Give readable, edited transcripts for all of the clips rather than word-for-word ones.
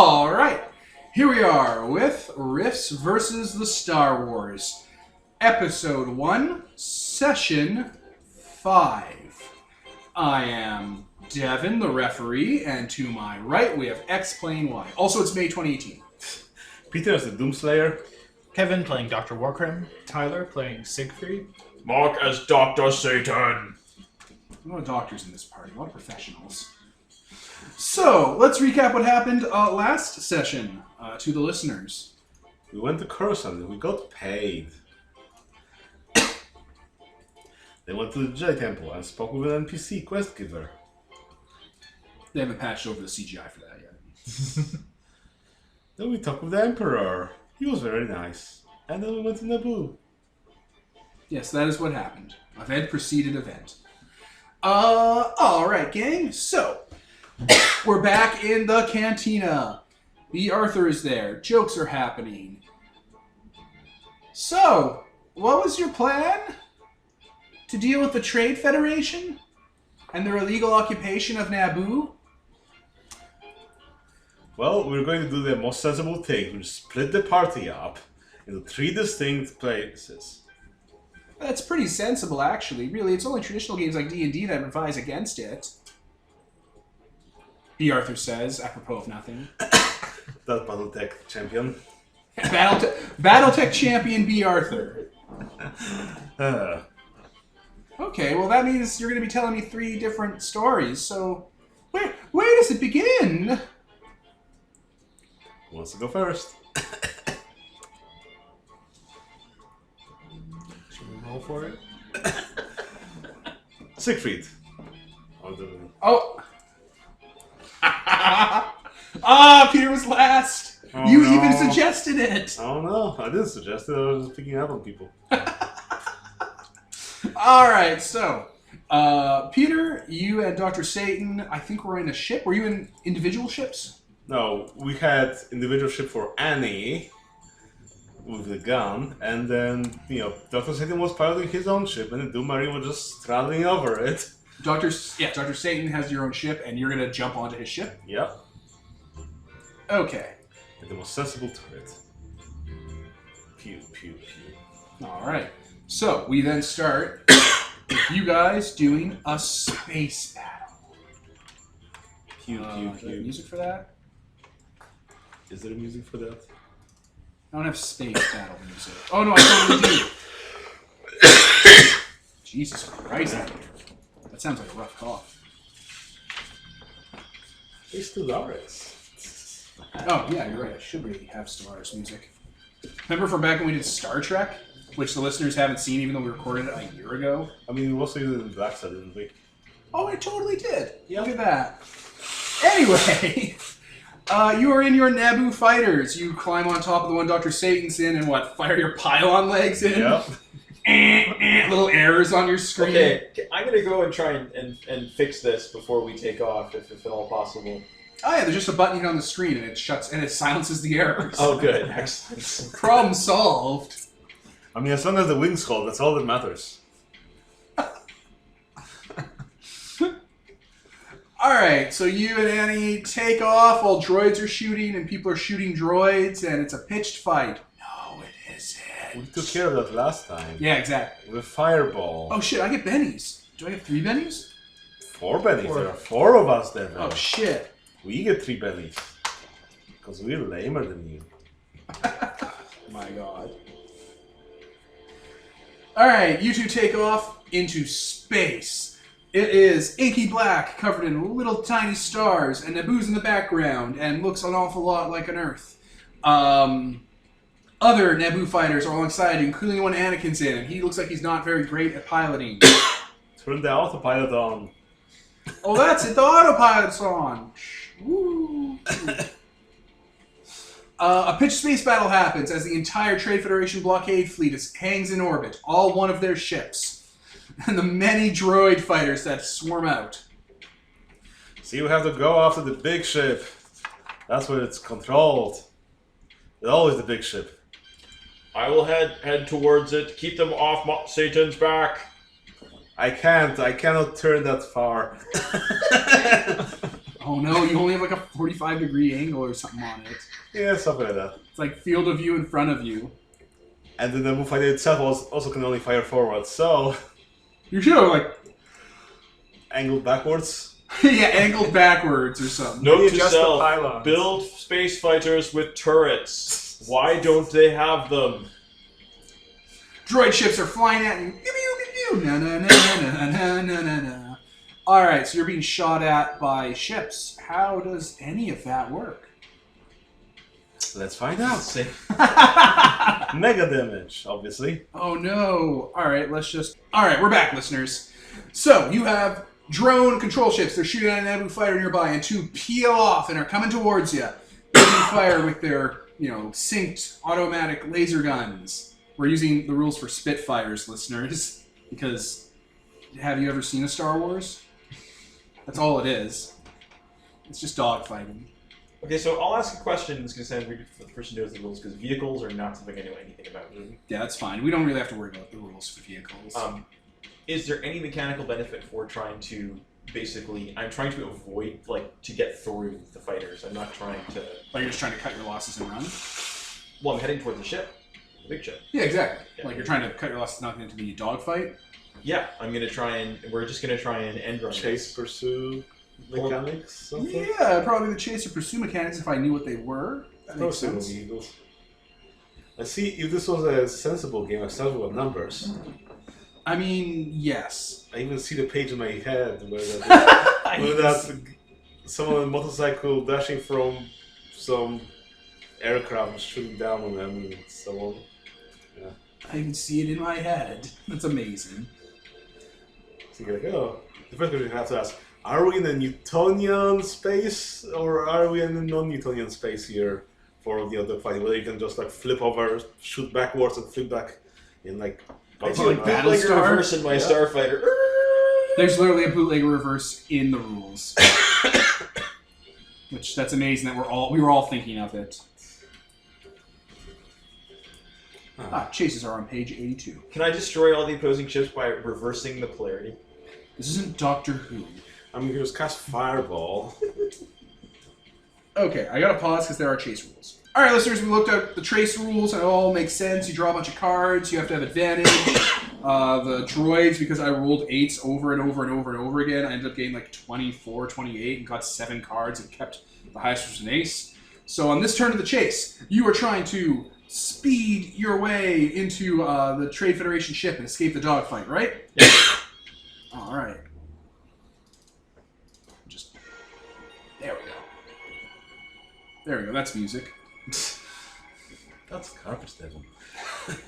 All right, here we are with Riffs versus the Star Wars, Episode 1, Session 5. I am Devin, the referee, and to my right we have Explain Why. Also, it's May 2018. Peter as the Doomslayer. Kevin playing Dr. Warcrim. Tyler playing Siegfried. Mark as Dr. Satan. A lot of doctors in this party, a lot of professionals. So, let's recap what happened last session to the listeners. We went to Coruscant and we got paid. They went to the Jedi Temple and spoke with an NPC quest giver. They haven't patched over the CGI for that yet. Then we talked with the Emperor. He was very nice. And then we went to Naboo. Yes, that is what happened. Event preceded event. Alright, gang. So, we're back in the cantina. B. Arthur is there. Jokes are happening. So, what was your plan? To deal with the Trade Federation? And their illegal occupation of Naboo? Well, we're going to do the most sensible thing. We'll split the party up into 3 distinct places. That's pretty sensible, actually. Really, it's only traditional games like D&D that advise against it. B. Arthur says, apropos of nothing. That Battletech champion. Battletech champion B. Arthur. Okay, well that means you're going to be telling me 3 different stories, so... Where does it begin? Who wants to go first? Should we roll for it? Siegfried. Oh! Peter was last! Oh, You no. even suggested it! Oh no, I didn't suggest it. I was just picking out on people. Alright, so... Peter, you and Dr. Satan, I think were in a ship. Were you in individual ships? No, we had individual ship for Annie with the gun, and then, Dr. Satan was piloting his own ship, and the Doom Marine was just straddling over it. Dr. Satan has your own ship, and you're going to jump onto his ship? Yep. Okay. And the most sensible turret. Pew, pew, pew. Alright. So, we then start with you guys doing a space battle. Pew, pew, Is there pew. music for that? Is there music for that? I don't have space battle music. Oh no, I totally do. Jesus Christ. That sounds like a rough cough. Hey, Stellaris. Oh, yeah, you're right. I should really have Stellaris music. Remember from back when we did Star Trek? Which the listeners haven't seen, even though we recorded it a year ago? I mean, we also used it in Black Side, didn't we? Oh, I totally did. Look at that. Anyway, you are in your Naboo fighters. You climb on top of the one Dr. Satan's in and fire your pylon legs in? Yep. Little errors on your screen. Okay, I'm gonna go and try and fix this before we take off, if at all possible. Oh yeah, there's just a button you hit on the screen and it shuts and it silences the errors. Oh, good, excellent. Problem solved. I mean, as long as the wings hold, that's all that matters. Alright, so you and Annie take off while droids are shooting and people are shooting droids and it's a pitched fight. No, it isn't. We took care of that last time. Yeah, exactly. With Fireball. Oh shit, I get bennies. Do I get 3 bennies? 4 bennies. There are 4 of us then. Oh shit. We get 3 bennies. Because we're lamer than you. My god. Alright, you two take off into space. It is inky black, covered in little tiny stars, and Naboo's in the background, and looks an awful lot like an Earth. Other Naboo fighters are alongside, including one Anakin's in, and he looks like he's not very great at piloting. Turn the autopilot on. Oh, that's it, the autopilot's on! Woo! A pitched space battle happens as the entire Trade Federation blockade fleet hangs in orbit, all one of their ships. And the many droid fighters that swarm out. See, we have to go after the big ship. That's where it's controlled. It's always the big ship. I will head towards it. Keep them off Satan's back. I cannot turn that far. Oh no, you only have like a 45-degree angle or something on it. Yeah, something like that. It's like field of view in front of you. And then the Naboo fighter itself also can only fire forward, so You should have like angled backwards. yeah, angled backwards or something. Note to Adjust the self: pylons. build space fighters with turrets. Why don't they have them? Droid ships are flying at you. Pew, pew, pew, pew. Na, na, na, na, na, na, na, na. All right, so you're being shot at by ships. How does any of that work? Let's find out. Say- Mega damage, obviously. Oh no. All right, All right, we're back, listeners. So, you have drone control ships. They're shooting at an Naboo fighter nearby, and two peel off and are coming towards you. Opening fire with their, synced automatic laser guns. We're using the rules for Spitfires, listeners, because have you ever seen a Star Wars? That's all it is. It's just dogfighting. Okay, so I'll ask a question that's going to sound weird for the person who knows the rules, because vehicles are not something I know anything about. Yeah, that's fine. We don't really have to worry about the rules for vehicles. Is there any mechanical benefit for trying to, basically, I'm trying to avoid, to get through the fighters. I'm not trying to... Like you're just trying to cut your losses and run? Well, I'm heading towards the ship. The big ship. Yeah, exactly. Yeah. Like you're trying to cut your losses not into the dogfight? Yeah, I'm going to try and... We're just going to try and end run Chase, this. pursue mechanics, something? Yeah, probably the chase or pursue mechanics if I knew what they were. That makes Single sense. vehicles. Let's see if this was a sensible game. I started with numbers. I mean, yes. I even see the page in my head where that someone on a motorcycle dashing from some aircraft shooting down on them and so on. Yeah. I even see it in my head. That's amazing. So you're like, oh. The first question you have to ask, are we in a Newtonian space or are we in a non-Newtonian space here for the other fighting? Whether you can just flip over, shoot backwards and flip back in I do like a Battlestar? bootlegger reverse in my Starfighter. There's literally a bootleg reverse in the rules. Which, that's amazing that we were all thinking of it. Chases are on page 82. Can I destroy all the opposing ships by reversing the polarity? This isn't Doctor Who. I mean, you just cast Fireball. Okay, I gotta pause because there are chase rules. Alright, listeners, we looked at the trace rules and it all makes sense. You draw a bunch of cards, you have to have advantage. The droids, because I rolled 8s over and over and over and over again, I ended up getting 24, 28 and got 7 cards and kept the highest was an ace. So on this turn of the chase, you are trying to speed your way into the Trade Federation ship and escape the dogfight, right? Yeah. Alright. There we go. There we go, that's music. That's garbage devil.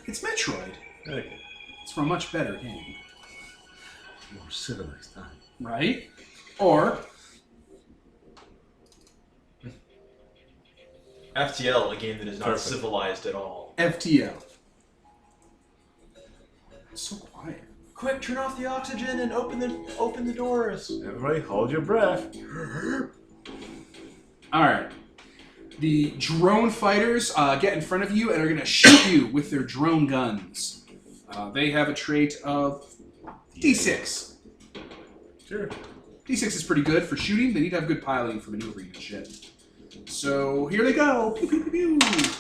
It's Metroid. Okay. It's from a much better game. More civilized time. Right? Or FTL, a game that is not Perfect. civilized at all. FTL. It's so quiet. Quick, turn off the oxygen and open the doors. Everybody hold your breath. Alright. The drone fighters get in front of you and are going to shoot you with their drone guns. They have a trait of D6. Sure. D6 is pretty good for shooting. They need to have good piloting for maneuvering and shit. So here they go. Pew, pew, pew, pew.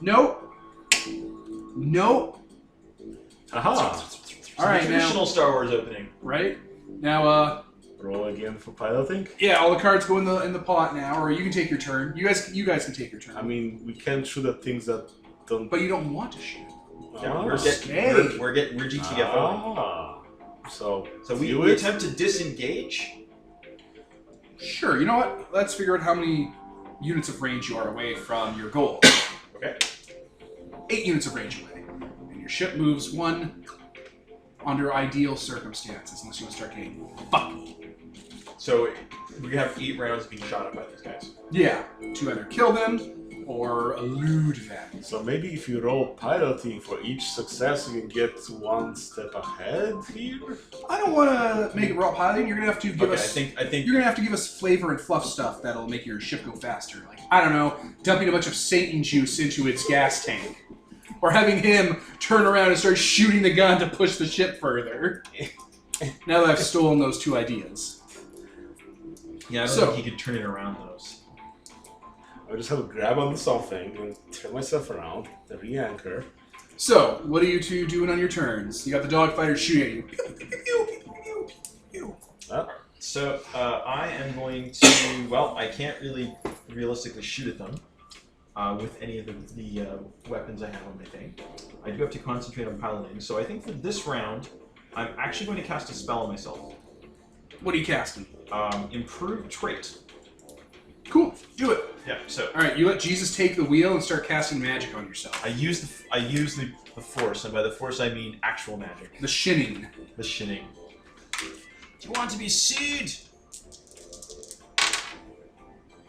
Nope. Nope. Aha! Alright, Traditional now. Star Wars opening. Right? Now, Roll again for piloting. yeah, all the cards go in the pot now, or you can take your turn. You guys can take your turn. I mean, we can't shoot at things that don't. But you don't want to shoot. Yeah, Ah. we're GTFO. Ah. So We do it. attempt to disengage. Sure, you know what? Let's figure out how many units of range you are away from your goal. Okay. 8 units of range away. And your ship moves 1 under ideal circumstances, unless you want to start getting fucky. So we have 8 rounds being shot at by these guys. Yeah, to either kill them or elude them. So maybe if you roll piloting for each success, you can get 1 step ahead here. I don't want to make it raw piloting. You're gonna have to give Okay, us. I think You're gonna have to give us flavor and fluff stuff that'll make your ship go faster. Like, I don't know, dumping a bunch of Satan juice into its gas tank. Or having him turn around and start shooting the gun to push the ship further. Now that I've stolen those 2 ideas. Yeah, I don't So- think he could turn it around those. I just have to grab onto something and turn myself around, then re-anchor. So, what are you two doing on your turns? You got the dog fighter shooting at you. Pew, pew, pew, pew, pew, pew, pew. So I am going to. Well, I can't really realistically shoot at them with any of the weapons I have on my thing. I do have to concentrate on piloting. So I think for this round, I'm actually going to cast a spell on myself. What are you casting? Improved trait. Cool, do it. Yeah. So All right, you let Jesus take the wheel and start casting magic on yourself. I use the force, and by the force I mean actual magic. The shinning. The shinning. Do you want to be sued?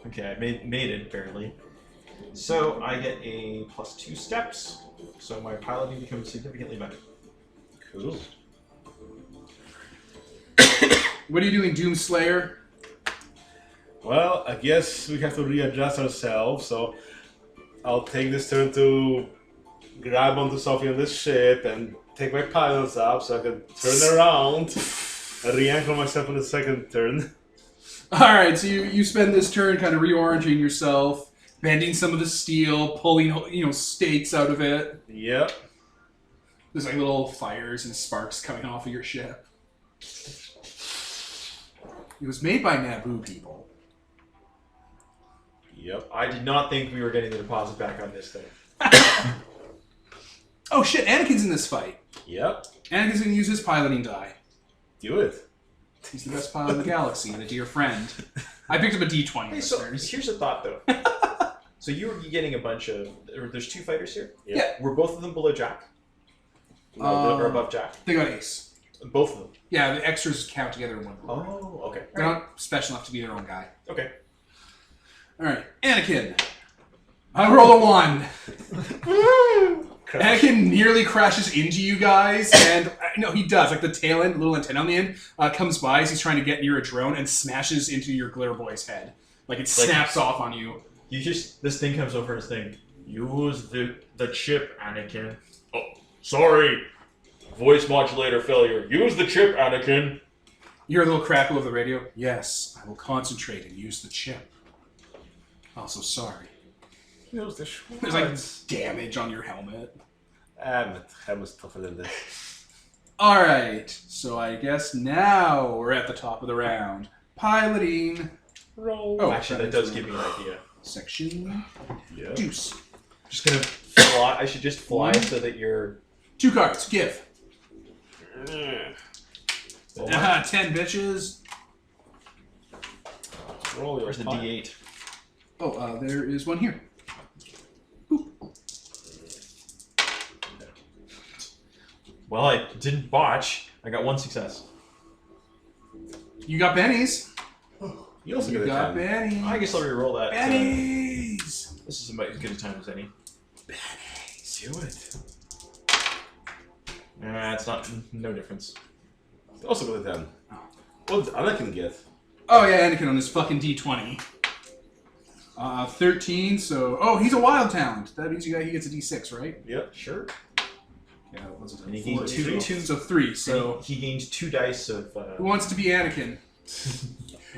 Okay, I made it barely. So I get a +2 steps. So my piloting becomes significantly better. Cool. What are you doing, Doomslayer? Well, I guess we have to readjust ourselves, so I'll take this turn to grab onto something on this ship and take my pilots up so I can turn around and re-anchor myself on the second turn. All right, so you spend this turn kind of reorienting yourself, bending some of the steel, pulling stakes out of it. Yep. There's like little fires and sparks coming off of your ship. It was made by Naboo people. Yep. I did not think we were getting the deposit back on this thing. Oh shit, Anakin's in this fight. Yep. Anakin's gonna use his piloting die. Do it. He's the best pilot in the galaxy and a dear friend. I picked up a D20, Hey, so listeners. here's a thought though. So you were getting a bunch of. There's 2 fighters here. Yeah. Were both of them below Jack? Or above Jack? They got ace. Both of them. Yeah, the extras count together in one group. Oh, okay. They're not special enough to be their own guy. Okay. Alright, Anakin. I roll a 1. Anakin nearly crashes into you guys, and no, he does. Like the tail end, little antenna on the end, comes by as he's trying to get near a drone and smashes into your glitter boy's head. Like it snaps off on you. This thing comes over and this thing. Use the chip, Anakin. Oh, sorry. Voice modulator failure. Use the chip, Anakin. You hear a little crackle of the radio. Yes, I will concentrate and use the chip. Also, sorry. Use the There's like damage on your helmet. My helmet's tougher than this. Alright, so I guess now we're at the top of the round. Piloting. Roll. Oh, Actually, that does give me an idea. Section. Yeah. Deuce. Just gonna fly. I should just fly 1. so that you're. 2 cards. Give. Well, 10 bitches. Roll your where's the pile. D8? Oh, there is one here. Well, I didn't botch. I got 1 success. You got bennies. You also You get a got 10. bennies. I guess I'll re-roll that. Bennies. This is about as good a time as any. Do it. It's not. No difference. You also got a 10. What did Anakin get? Oh yeah, Anakin on his fucking D20. 13, so... Oh, he's a wild talent. That means he gets a D6, right? Yep. Sure. Yeah, what's it? And he 4, gained 2, two. so 3, so... He gains 2 dice of. Who wants to be Anakin?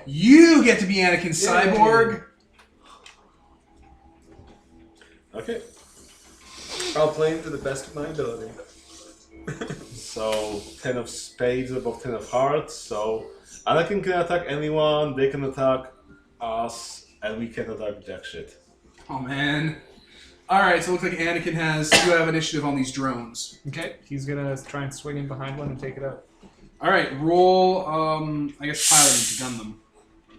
You get to be Anakin, Cyborg! Okay. I'll play him to the best of my ability. So 10 of spades above 10 of hearts. So Anakin can attack anyone. They can attack us, and we can attack jack shit. Oh, man. Alright, so it looks like Anakin you have initiative on these drones. Okay, he's gonna try and swing in behind one and take it out. Alright, roll, I guess piloting to gun them.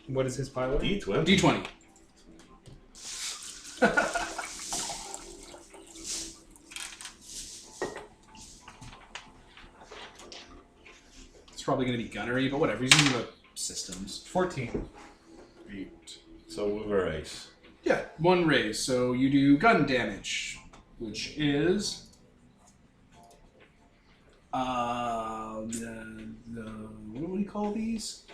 What is his pilot? D20. D20. It's probably going to be gunnery, but whatever. He's using the systems. 14. 8. So we were ace. Yeah, 1 raise. So you do gun damage, which is... what do we call these?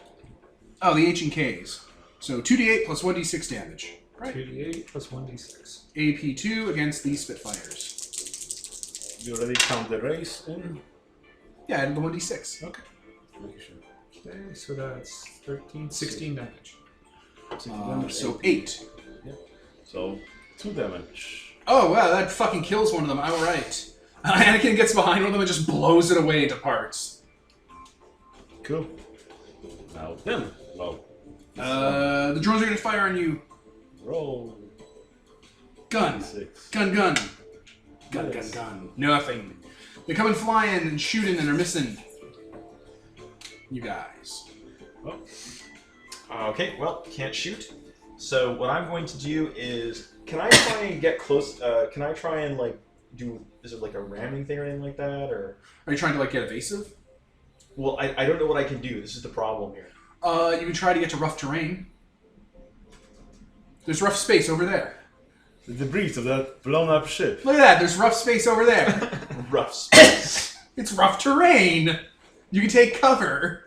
Oh, the H and K's. So 2d8 plus 1d6 damage. Right. 2d8 plus 1d6. AP2 against the Spitfires. You already count the race in? Yeah, I did the 1d6. Okay. Making sure. Okay, so that's 13, 16 damage. So 8. So 2 damage. Oh, wow, that fucking kills one of them. Alright. Anakin gets behind one of them and just blows it away into parts. Cool. Now then. Well. The drones are gonna fire on you. Roll. Gun. 6. Gun. Gun. Yes. Gun. Nothing. They're coming flying and shooting and are missing. You guys. Okay, well, can't shoot. So what I'm going to do is, can I try and get close? Can I try and like do? Is it like a ramming thing or anything like that, or? Are you trying to like get evasive? Well, I don't know what I can do. This is the problem here. You can try to get to rough terrain. There's rough space over there. The debris of that blown up ship. Look at that. There's rough space over there. Rough space. It's rough terrain. You can take cover.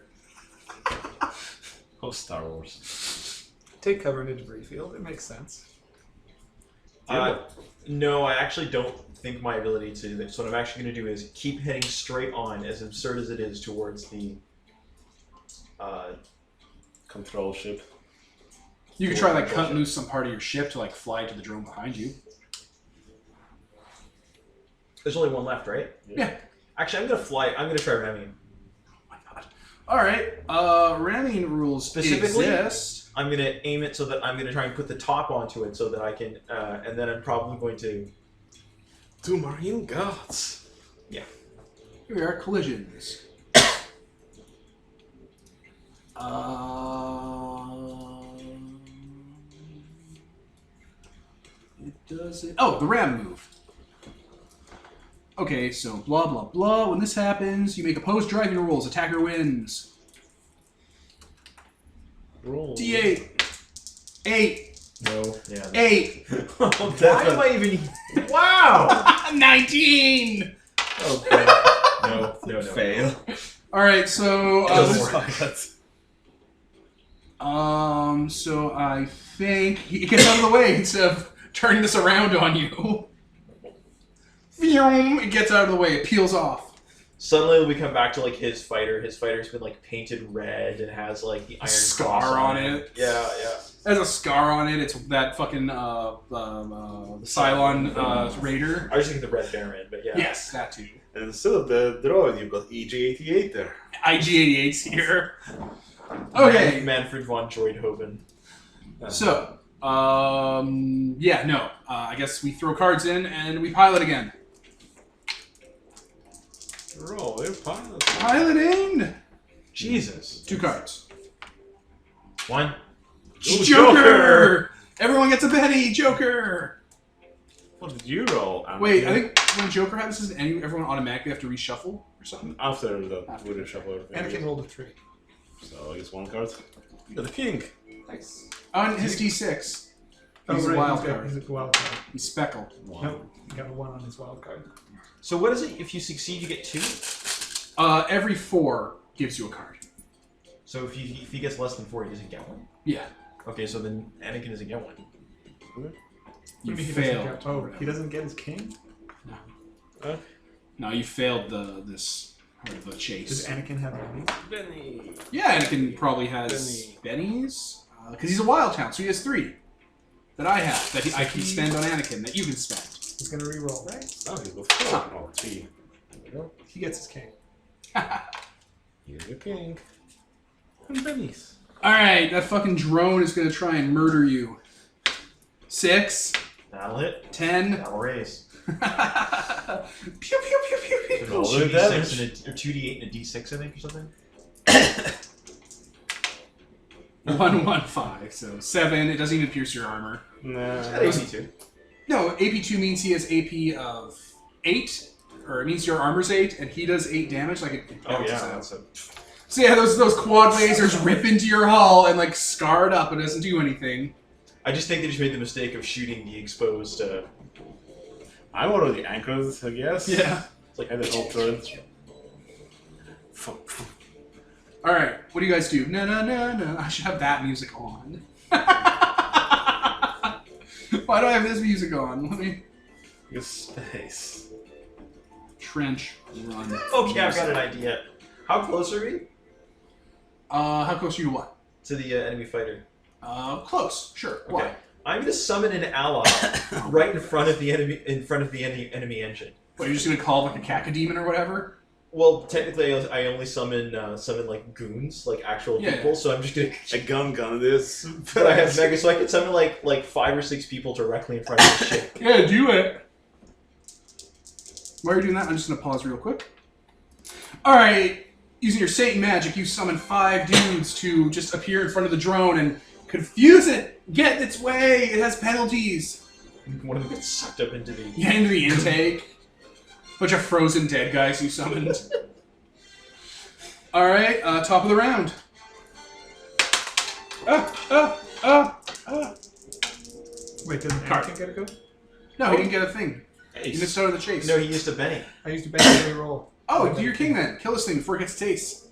Oh, Star Wars. Take cover in a debris field. It makes sense. No, I actually don't think my ability to do this. So what I'm actually going to do is keep heading straight on, as absurd as it is, towards the Control ship. You could try like cut loose some part of your ship to like fly to the drone behind you. There's only one left, right? Yeah. Actually, I'm going to fly. I'm going to try ramming. Oh my god. All right. Ramming rules Specifically, exist. I'm going to aim it so that I'm going to try and put the top onto it so that I can, and then I'm probably going to. 2 marine gods. Yeah. Here we are. Collisions. It doesn't. Oh, the ram move. Okay, so blah blah blah. When this happens, you make opposed driving rolls. Attacker wins. Roll. D8. 8. No. Yeah. 8. Why am I even? Wow. 19. No. Fail. All right, so doesn't so I think he gets out of the way instead of turning this around on you. It gets out of the way. It peels off. Suddenly we come back to like his fighter. His fighter's been like painted red and has like the iron Scar cross on it. Yeah. It has a scar on it. It's that fucking Cylon Raider. I was thinking the Red Baron, but yeah. Yes, that too. And instead of the droid, you've got EG-88 there. IG-88's here. Okay. Manfred von Droidhoven. So, yeah, no. I guess we throw cards in and we pilot again. Roll, we're pilot. Piloting! Jesus. 2 cards. 1. Ooh, Joker! Everyone gets a Betty! Joker! What did you roll? Wait, I think when Joker happens, does everyone automatically have to reshuffle or something? After the we shuffle everything. Anakin rolled a 3. So I guess 1 card. You got the king. Nice. On his D6. Oh, He's a right, wild he's got- card. He's a wild card. He's speckled. Nope. He got a 1 on his wild card. So what is it? If you succeed, you get 2? Every 4 gives you a card. So if he gets less than 4, he doesn't get 1? Yeah. Okay, so then Anakin doesn't get 1. You Maybe he failed. doesn't get, oh, he doesn't get his king? No, you failed this part of the Does chase. Anakin have enemies? Benny. Yeah, Anakin probably has Bennies. Because he's a wild town, so he has 3. That I have. That I can spend on Anakin, that you can spend. He's gonna re-roll, right? Oh, he's got 4. Oh, 3. There we go. He gets his king. Here's your king. And Benny's. Alright, that fucking drone is gonna try and murder you. 6. That'll hit. 10. That'll raise. Pew pew pew pew pew. Roll Roll 2d6 damage. and or 2d8 and a d6, I think, or something. 1, 1, 5. So 7. It doesn't even pierce your armor. Nah. That AC2. No, AP2 means he has AP of 8, or it means your armor's 8, and he does 8 damage. Like it Oh balances yeah, out. that's a... So yeah, those quad lasers rip into your hull and like scar it up. It doesn't do anything. I just think they just made the mistake of shooting the exposed. I'm already anchored, I guess. Yeah. It's like I had an alternate. All right. What do you guys do? No, no, no, no. I should have that music on. Why do I have this music on? Let me. Your space. Trench run. Okay, I've got an idea. How close are we How close are you to what? to the enemy fighter? Close. Sure. Why? Okay. I'm going to summon an ally right in front of the enemy engine. What, you're just gonna call like a cacodemon or whatever? Well, technically, I only summon like goons, like actual Yeah. people. So I'm just gonna. A gun this. But I have mega, so I can summon like 5 or 6 people directly in front of the ship. Yeah, do it. While you're doing that, I'm just gonna pause real quick. All right, using your Satan magic, you summon 5 dudes to just appear in front of the drone and confuse it. Get in its way. It has penalties. One of them gets sucked up into the. Yeah, into the intake. Bunch of frozen dead guys you summoned. All right, top of the round. Wait, doesn't Card. Anakin get a go? No, he didn't get a thing. He just started the chase. No, he used a Benny. I used to bet every roll. Oh, do your king then. Kill this thing before it gets a taste.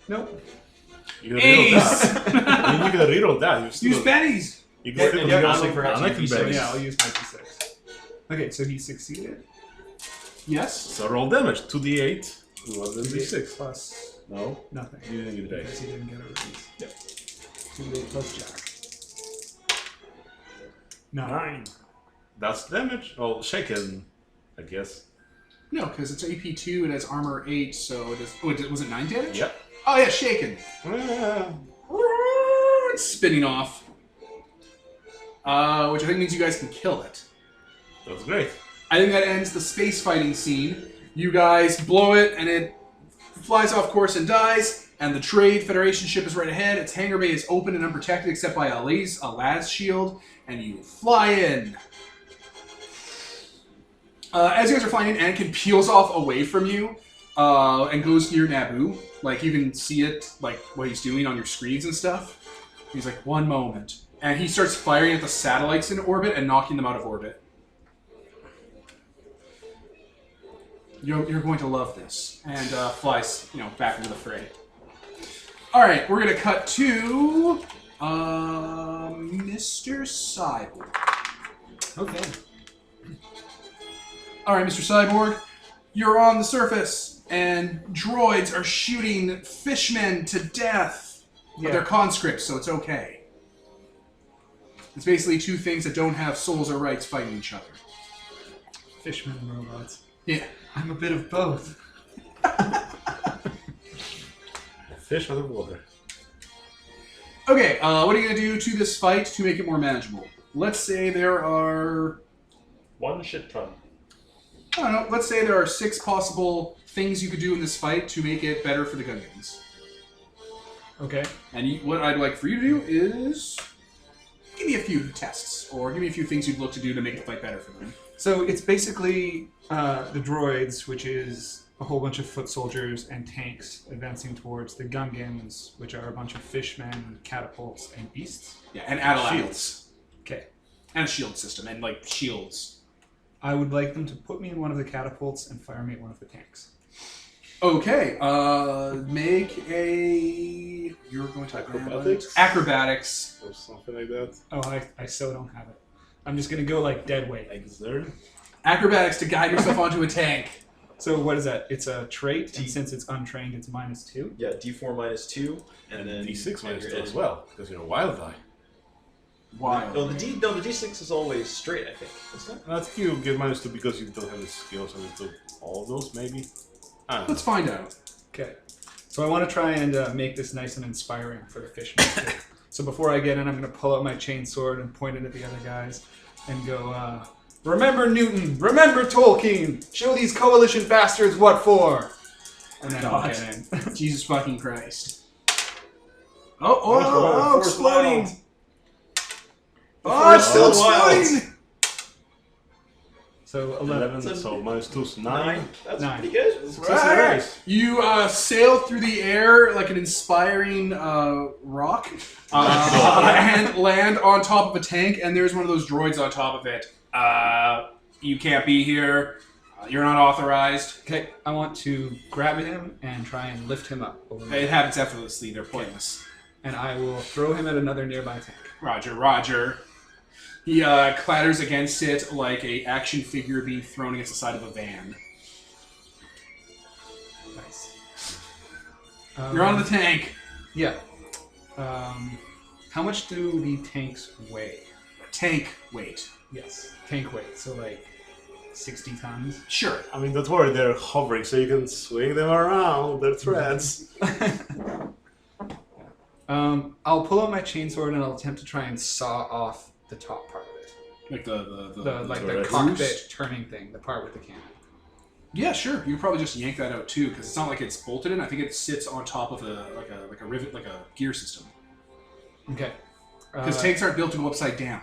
Nope. You gotta reroll Ace! that. I mean, you gotta reroll that. You still, Use bennies. You Yeah, can yeah, still also perhaps Anakin you bennies. use Yeah, I'll use my d6. Okay, so he succeeded. Yes. So roll damage. 2d8. What is d6? Plus No, nothing. you didn't get a Because dice. he didn't get a raise. Yep. 2d8 plus Jack. 9. That's damage. Oh, shaken, I guess. No, because it's AP2, it has armor 8, so it is... Oh, was it 9 damage? Yep. Oh, yeah, shaken. Ah, It's spinning off. Which I think means you guys can kill it. that's great. I think that ends the space fighting scene. You guys blow it, and it flies off course and dies. And the Trade Federation ship is right ahead. Its hangar bay is open and unprotected except by a las shield. And you fly in. As you guys are flying in, Anakin peels off away from you and goes near Naboo. Like, you can see it, like, what he's doing on your screens and stuff. He's like, one moment. And he starts firing at the satellites in orbit and knocking them out of orbit. You're going to love this. And flies, back into the fray. Alright, we're going to cut to Mr. Cyborg. Okay. Alright, Mr. Cyborg, you're on the surface, and droids are shooting fishmen to death. But Yeah. they're conscripts, so it's okay. It's basically 2 things that don't have souls or rights fighting each other. Fishmen and robots. Yeah. I'm a bit of both. Fish out of water. Okay, what are you going to do to this fight to make it more manageable? Let's say there are... 1 shit ton. I don't know, let's say there are 6 possible things you could do in this fight to make it better for the Gungans. Okay. And what I'd like for you to do is... give me a few tests, or give me a few things you'd look to do to make the fight better for them. So it's basically the droids, which is a whole bunch of foot soldiers and tanks advancing towards the Gungans, which are a bunch of fishmen, catapults, and beasts. Yeah, and shields. Okay. And a shield system, and like shields. I would like them to put me in one of the catapults and fire me at one of the tanks. Okay, make a... You're going to... Acrobatics? Acrobatics. Or something like that. Oh, I so don't have it. I'm just going to go like dead weight. Exert. Acrobatics to guide yourself onto a tank. So what is that? It's a trait, and D- since it's untrained, it's -2. Yeah, D4 -2, and then D6 minus your 2 as enemy. well, because you're a wild eye. Wild. No, the D6 is always straight, I think. Isn't it? I think you get -2 because you don't have the skills and to all of those, maybe. I don't know. Let's find out. Okay. So I want to try and make this nice and inspiring for the fishmen. So before I get in, I'm going to pull out my chainsword and point it at the other guys and go, remember Newton, remember Tolkien, show these coalition bastards what for. And then I'll God. get in. Jesus fucking Christ. Oh, Force exploding! wild. Oh, it's still Force wild. exploding! So 11. 11, so -2 is 9. That's 9. pretty good. Right. You sail through the air like an inspiring rock and land on top of a tank, and there's one of those droids on top of it. You can't be here. You're not authorized. Okay, I want to grab him and try and lift him up. Over my It happens effortlessly. They're pointless. and I will throw him at another nearby tank. Roger, roger. He clatters against it like a action figure being thrown against the side of a van. Nice. You're on the tank. Yeah. How much do the tanks weigh? Tank weight. Yes. Tank weight. So like 60 tons. Sure. I mean, don't worry, they're hovering, so you can swing them around. They're threads. I'll pull out my chainsword and I'll attempt to try and saw off the top part of it. Like the turret. cockpit turning thing, the part with the cannon. Yeah, sure. You could probably just yank that out too, because it's not like it's bolted in. I think it sits on top of a rivet, like a gear system. Okay. Because tanks aren't built to go upside down,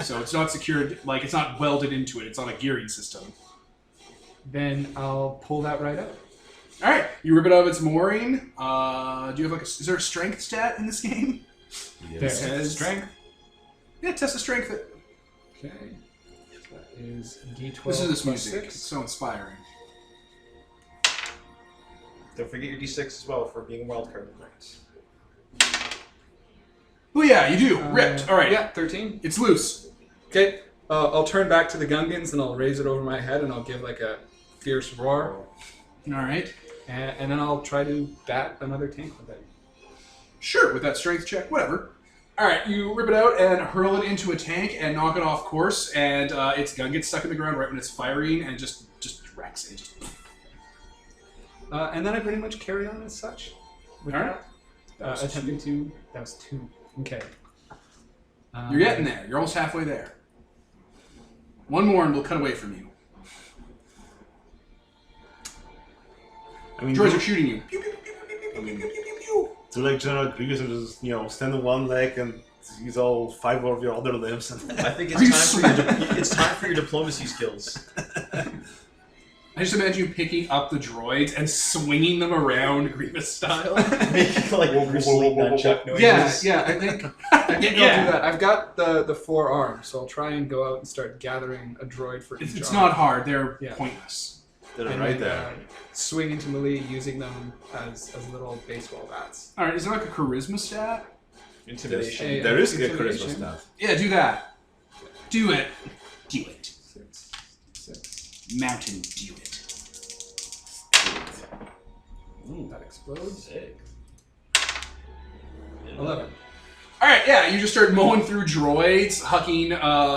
so it's not secured. Like it's not welded into it. It's on a gearing system. Then I'll pull that right out. All right, you rip it out of its mooring. Do you have is there a strength stat in this game? Yes. There's strength. Yeah, test the strength. Okay. That is D12. This is this plus music. 6. It's so inspiring. Don't forget your d6 as well for being wild card. Well, yeah, you do. Ripped. All right. Yeah, 13. It's loose. Okay. I'll turn back to the Gungans and I'll raise it over my head and I'll give like a fierce roar. All right. And then I'll try to bat another tank with it. Sure, with that strength check, whatever. All right, you rip it out and hurl it into a tank and knock it off course, and its gun gets stuck in the ground right when it's firing and just wrecks it. And then I pretty much carry on as such. With All right. that. Attempting to... That was 2. Okay. You're getting there. You're almost halfway there. One more and we'll cut away from you. I mean, Droids are shooting you. Pew, pew, pew, pew, pew, pew, pew, pew, pew, pew. to like General Grievous and just, stand on one leg and use all 5 of your other limbs. And I think Are you it's time for your diplomacy skills. I just imagine you picking up the droids and swinging them around Grievous style. Making like bristly nunchuck noises. Yeah, I think I'll do that. I've got the 4 arms, so I'll try and go out and start gathering a droid for each It's arm. not hard. They're Yeah. pointless. they're And right then, there. swing into melee using them as little baseball bats. All right, is there like a charisma stat? Intimidation. Hey, There is a charisma intimidation. stat. Yeah, do that. Do it. Do it. 6. Mountain, do it. That explodes. 6. 11. All right, yeah, you just start mowing through droids, hucking,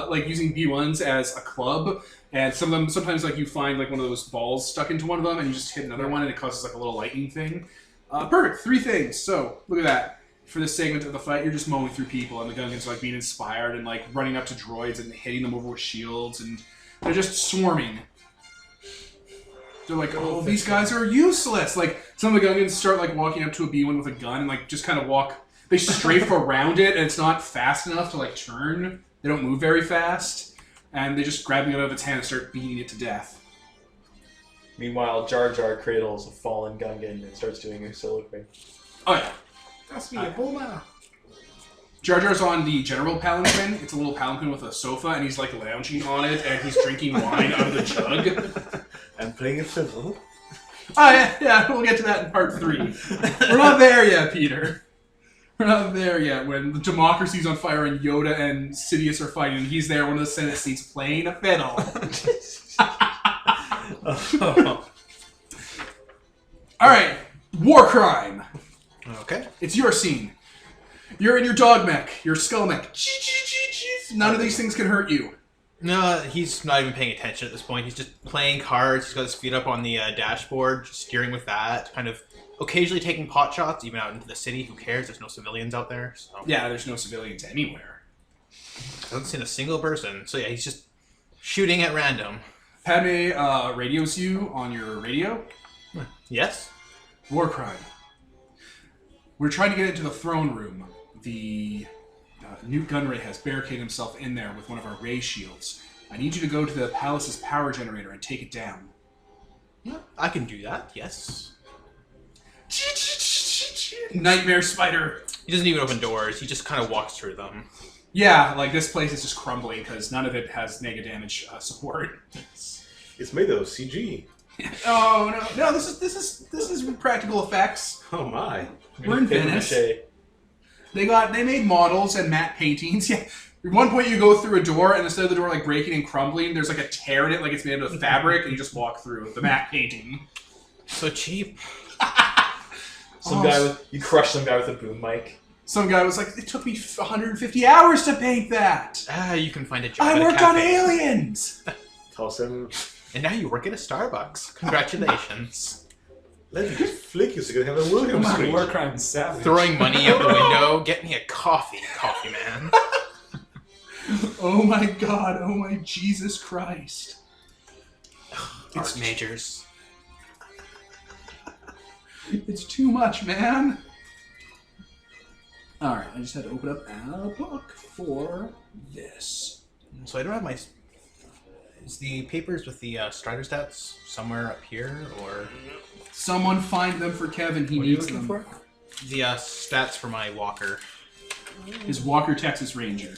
like using B1s as a club, and some of them, sometimes like you find like one of those balls stuck into one of them, and you just hit another one, and it causes like a little lightning thing. Perfect, 3 things. So look at that. For this segment of the fight, you're just mowing through people, and the Gungans are like being inspired and like running up to droids and hitting them over with shields, and they're just swarming. They're like, oh, these guys are useless. Like some of the Gungans start like walking up to a B1 with a gun and like just kind of walk. They strafe around it, and it's not fast enough to like turn. They don't move very fast, and they just grab it out of its hand and start beating it to death. Meanwhile, Jar Jar cradles a fallen Gungan and starts doing a soliloquy. Oh yeah, that's me, Bulma. Jar Jar's on the general palanquin. It's a little palanquin with a sofa, and he's like lounging on it, and he's drinking wine out of the jug. And playing a fiddle. Oh yeah, we'll get to that in part 3. We're not there yet, Peter. We're not there yet. When the democracy's on fire and Yoda and Sidious are fighting, and he's there, one of the Senate seats, playing a fiddle. All right, war crime. Okay. It's your scene. You're in your dog mech, your skull mech. None of these things can hurt you. No, he's not even paying attention at this point. He's just playing cards. He's got his feet up on the dashboard, just steering with that, kind of occasionally taking pot shots, even out into the city. Who cares? There's no civilians out there. So. Yeah, there's no civilians anywhere. Hasn't seen a single person. So yeah, he's just shooting at random. Padme radios you on your radio. Yes? War crime. We're trying to get into the throne room. The Newt Gunray has barricaded himself in there with one of our ray shields. I need you to go to the palace's power generator and take it down. Yeah, I can do that, yes. Nightmare spider. He doesn't even open doors. He just kind of walks through them. Yeah, like this place is just crumbling because none of it has mega damage support. It's made of CG. Oh no! This is practical effects. Oh my. We're in Venice. They made models and matte paintings. Yeah. At one point you go through a door and instead of the door like breaking and crumbling, there's like a tear in it, like it's made out of fabric, and you just walk through the matte painting. So cheap. You crush some guy with a boom mic. Some guy was like, it took me 150 hours to paint that. You can find a job I at a worked on cafe. Aliens. Toss him. And now you work at a Starbucks. Congratulations. Let me just flick you so you can have a Williams My screech. war crime savage. Throwing money out the window. Get me a coffee man. Oh my God. Oh my Jesus Christ. Art majors. It's too much, man. Alright, I just had to open up a book for this. So I don't have my... Is the papers with the Strider stats somewhere up here, or... Someone find them for Kevin. He What are you needs looking them. for? The stats for my walker. His Walker Texas Ranger.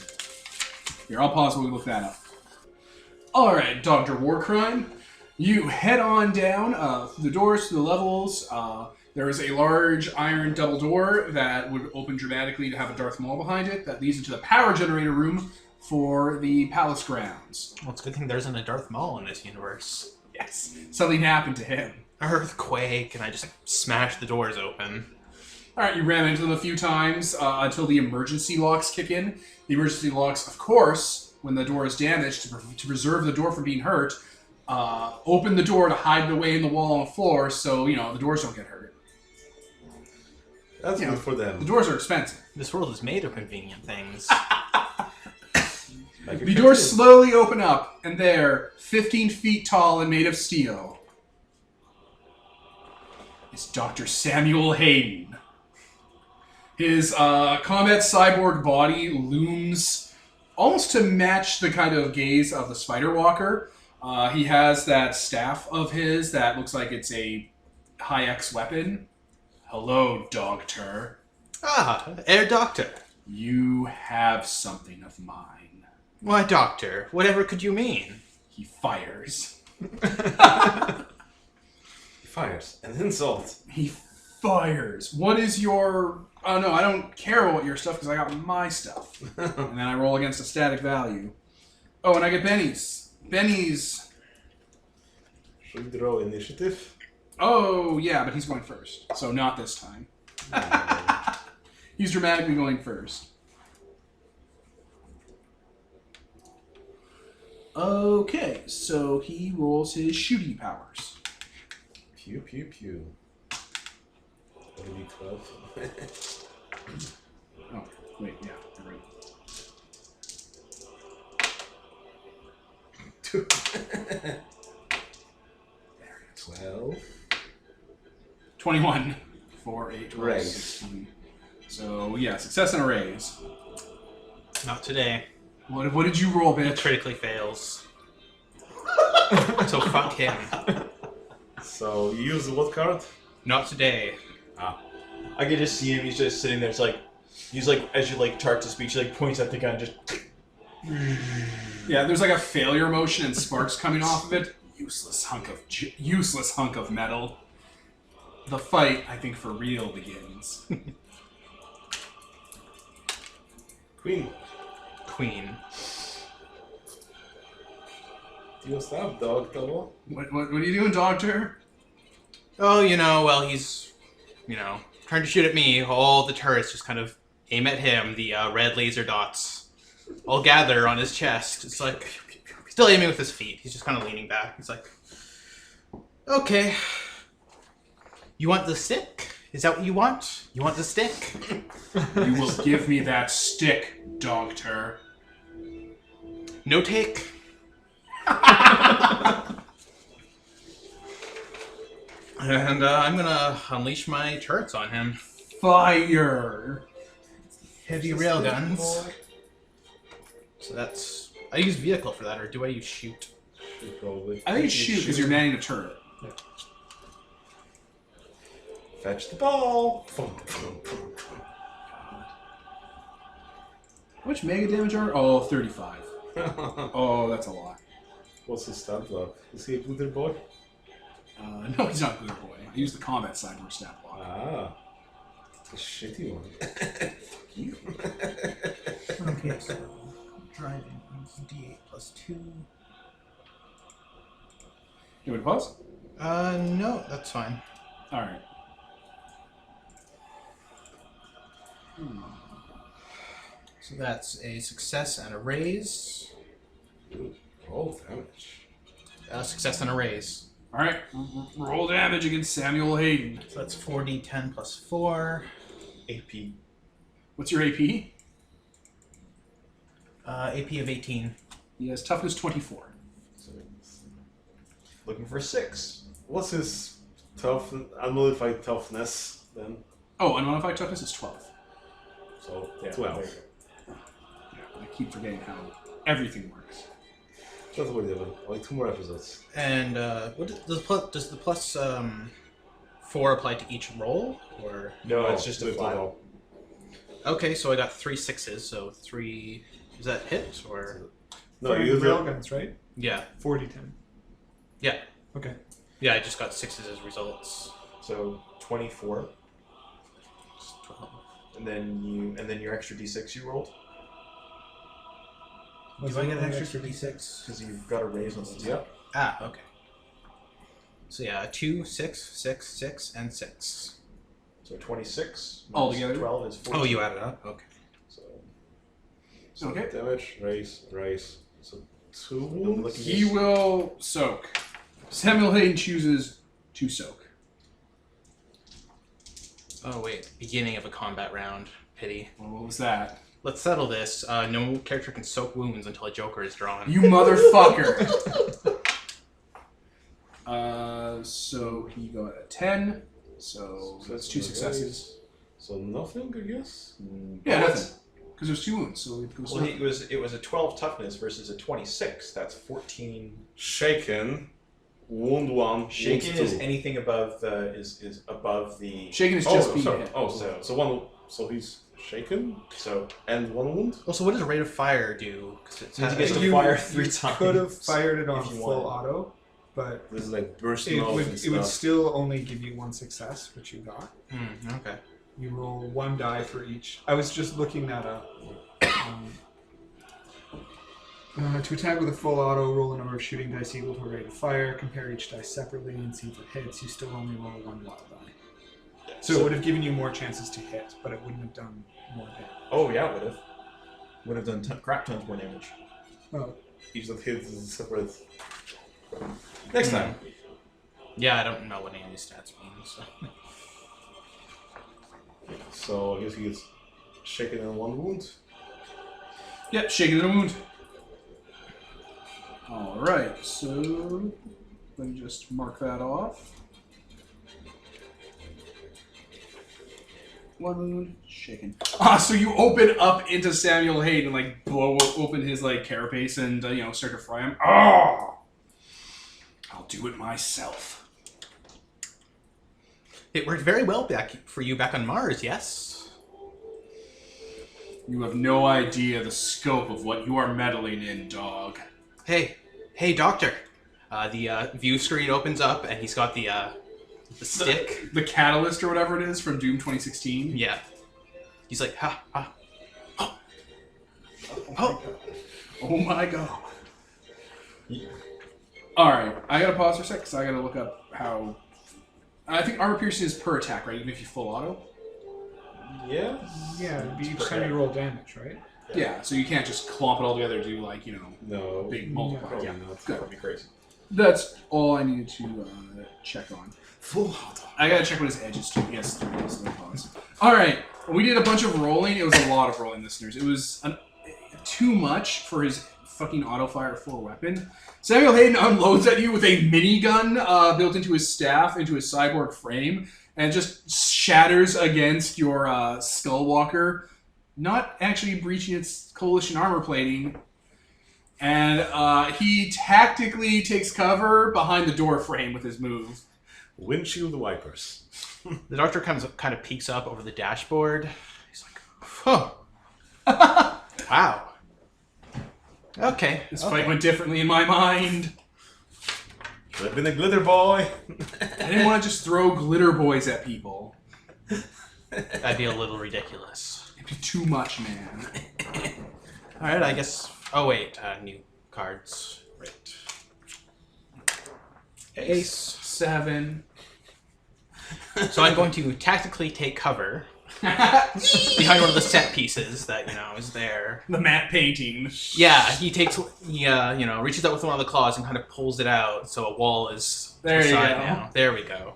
Here, I'll pause while we look that up. Alright, Dr. Warcrime. You head on down through the doors, through the levels. There is a large iron double door that would open dramatically to have a Darth Maul behind it that leads into the power generator room for the palace grounds. Well, it's a good thing there isn't a Darth Maul in this universe. Yes, something happened to him. Earthquake, and I just smashed the doors open. Alright, you ran into them a few times until the emergency locks kick in. The emergency locks, of course, when the door is damaged, to preserve the door from being hurt, open the door to hide it away in the wall and the floor so, the doors don't get hurt. That's You know, good for The them. doors are expensive. This world is made of convenient things. Like The doors slowly open up, and there, 15 feet tall and made of steel, is Dr. Samuel Hayden. His combat cyborg body looms almost to match the kind of gaze of the Spider Walker. He has that staff of his that looks like it's a high-X weapon. Hello, Doctor. Herr Doctor. You have something of mine. Why, Doctor? Whatever could you mean? He fires. Fires. An insult. He fires. What is your... Oh, no, I don't care about your stuff because I got my stuff. And then I roll against a static value. Oh, and I get Benny's. Benny's... Should we draw initiative? Oh, yeah, but he's going first. So not this time. He's dramatically going first. Okay, so he rolls his shooting powers. Pew, pew, pew. Only 12. Oh, wait, yeah, you're right. 12. 21 for 8 Raise. 16. So, yeah, success and a raise. Not today. What did you roll, It bitch? critically fails. So fuck him. So, you use what card? Not today. I can just see him. He's just sitting there. It's like he's like, as you like start to speak, he like points at the gun, just. Yeah, there's like a failure motion and sparks coming off of it. Useless hunk of metal. The fight, I think, for real begins. Queen. Queen. You stop, dog, double. What are you doing, Doctor? Oh, well, he's, trying to shoot at me. All the turrets just kind of aim at him. The red laser dots all gather on his chest. It's like, still aiming with his feet. He's just kind of leaning back. He's like, okay. You want the stick? Is that what you want? You want the stick? You will give me that stick, Doctor. No take? And I'm gonna unleash my turrets on him. Fire! Heavy railguns. So that's... I use vehicle for that, or do I use shoot? Probably. I think it's shoot because you're manning a turret. Fetch the ball. How much mega damage are? Oh, 35. Oh, that's a lot. What's his stat block? Is he a glitter boy? No, he's not a glitter boy. I use the combat cyborg stat block. Ah. It's a shitty one. You. Okay, so driving D8 plus 2. You want to pause? No, that's fine. Alright. So that's a success and a raise. Oh, damage. A success and a raise. All right, roll damage against Samuel Hayden. So that's 4d10 plus 4. AP. What's your AP? AP of 18. He has toughness 24. So, Looking for a 6. what's his unmodified toughness then? Oh, unmodified toughness is 12. So Yeah, 12. there you Yeah, I keep forgetting how everything works. That's what we're doing. Like 2 more episodes. And does the plus 4 apply to each roll? Or No, it's just a the flat. total. okay, so I got 3 6s, so 3. Is that hit or? No, you use railguns, right? Yeah, 40-10. yeah, Okay. yeah. I just got 6s as results. So 24, Just 12. and then your extra d6 you rolled Do I get an extra d6? because you've got a raise on those. Yeah. Ah, okay. So yeah, 2, 6, 6, 6, and 6. So 26 All minus together? 12 is 14. Oh, you added up. Okay. So Okay. damage, raise. So 2 I'm wounds. looking He will soak. Samuel Hayden chooses to soak. Oh wait, beginning of a combat round. Pity. Well, what was that? Let's settle this. No character can soak wounds until a Joker is drawn. You motherfucker! So he got a 10. So that's 2 successes. So nothing, I guess. Yeah, nothing. Because there's 2 wounds, so it goes Well, down. it was a 12 toughness versus a 26. That's 14. Shaken. Wound 1. Shaken wound 2. is anything above the is above the. Shaken is just Oh, being so, hit. so one. So he's shaken So and 1 wound. Also, what does a rate of fire do? Because You get to fire 3 times. Could have fired it on if you full wanted. auto, but This is like bursting it off would, and it would stuff. still only give you 1 success, which you got. okay. You roll 1 die for each. I was just looking that up. To attack with a full auto, roll the number of shooting dice equal to a rate of fire. Compare each dice separately and see if it hits. You still only roll 1 wild die. So it would have given you more chances to hit, but it wouldn't have done more damage. Oh yeah, it would have. Would have done crap tons more damage. Oh, Each that hits is separate. Next time. Yeah, I don't know what any of these stats mean. So. So I guess he gets shaken and 1 wound. Yep, shaken in a wound. Alright, so let me just mark that off. 1 wound, shaken. Ah, so you open up into Samuel Hayden and like blow open his like carapace and start to fry him. Ah! I'll do it myself. It worked very well for you back on Mars, yes? You have no idea the scope of what you are meddling in, dog. Hey, doctor. The view screen opens up and he's got the stick. The catalyst or whatever it is from Doom 2016. Yeah. He's like, oh. Oh my god. Alright, I gotta pause for a sec because I gotta look up how. I think armor piercing is per attack, right? Even if you full auto? Yeah. yeah, it'd be each time you roll damage, right? Yeah, so you can't just clump it all together and do like, No. big multiplier. Probably Yeah, not. good. That'd be crazy. That's all I needed to check on. Full auto. I gotta check what his edge is too. Yes, 3 days, so pause. Alright, we did a bunch of rolling. It was a lot of rolling, listeners. It was too much for his fucking auto fire 4 weapon. Samuel Hayden unloads at you with a minigun built into his staff, into his cyborg frame, and just shatters against your Skullwalker, not actually breaching its coalition armor plating. And he tactically takes cover behind the door frame with his move. Windshield wipers. The doctor kind of peeks up over the dashboard. He's like, wow. Okay. This fight went differently in my mind. Should have been a glitter boy. I didn't want to just throw glitter boys at people. That'd be a little ridiculous. It'd be too much, man. Alright, I guess... Oh, wait. New cards. Right. Ace 7. So I'm going to tactically take cover behind one of the set pieces that is there. The matte painting. Yeah, he reaches out with one of the claws and kind of pulls it out, so a wall is There to the you side go. now. There we go.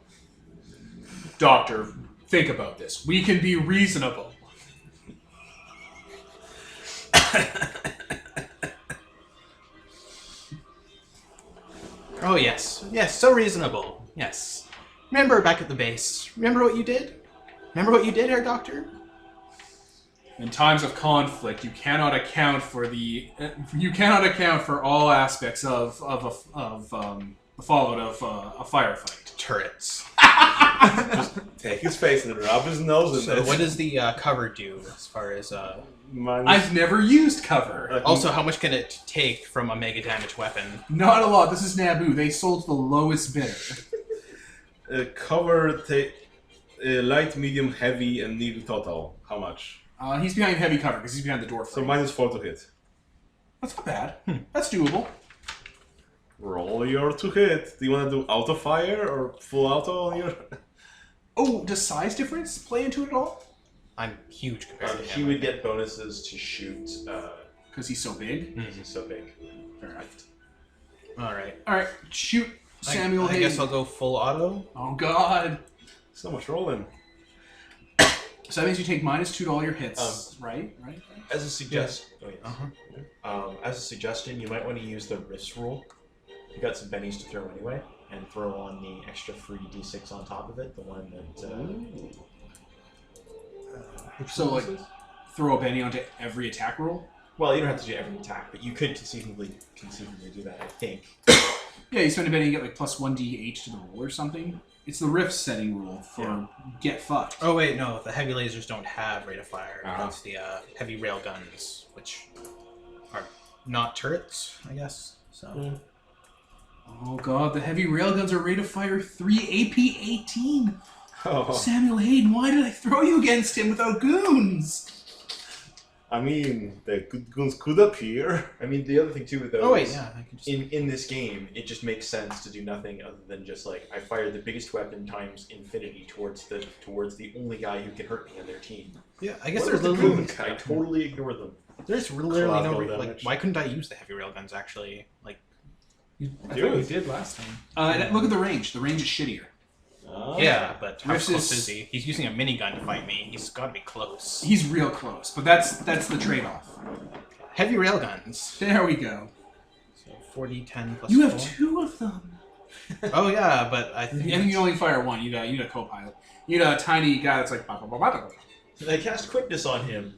Doctor, think about this. We can be reasonable. Oh yes, so reasonable. Yes. Remember back at the base. Remember what you did? Remember what you did, Herr Doctor? In times of conflict, you cannot account for all aspects of the fallout of a firefight. Turrets. Just take his face and rub his nose in So it. what does the cover do as far as... I've never used cover. Also, how much can it take from a mega damage weapon? Not a lot. This is Naboo. They sold the lowest bidder. Cover, light, medium, heavy, and need total. How much? He's behind heavy cover because he's behind the door So frame. -4 to hit. That's not bad. That's doable. Roll your to hit. Do you want to do auto fire or full auto on your? Oh, does size difference play into it at all? I'm huge compared to He him. would get bonuses to shoot Because he's so big. because he's so big. Alright. Alright. Alright, shoot Samuel I guess Hayden. I'll go full auto. Oh, God. So much rolling. So that means you take -2 to all your hits, right? As a suggestion, Uh-huh. as a suggestion, you might want to use the risk rule. You got some bennies to throw anyway, and throw on the extra free d6 on top of it, the one that. So, like, throw a Benny onto every attack roll? Well, you don't have to do every attack, but you could conceivably do that. I think. Yeah, you spend a Benny and get like +1d8 to the roll or something. It's the rift setting rule for get fucked. Oh wait, no, the heavy lasers don't have rate of fire. Uh-huh. That's the heavy rail guns, which are not turrets, I guess. So Oh god, the heavy railguns are rate of fire 3 AP 18. Oh, Samuel Hayden, why did I throw you against him without goons? I mean, the good goons could appear. I mean, the other thing too with those. oh wait, yeah, I can just... In this game, it just makes sense to do nothing other than just like I fired the biggest weapon times infinity towards the only guy who can hurt me on their team. yeah, I guess What there's are the literally goons? I totally ignore them. there's literally no Collateral like damage. why couldn't I use the heavy rail guns actually? Like I thought you did last time. Look at the range. The range is shittier. yeah, but how Rift close is- is he? He's using a minigun to fight me. He's got to be close. He's real close, but that's the trade-off. Heavy rail guns. There we go. So 40, 10 plus. You have 4. 2 of them. Oh yeah, but I think And you only fire 1. You got a co-pilot. You got a tiny guy that's like bah, bah, bah, bah, bah. I cast quickness on him.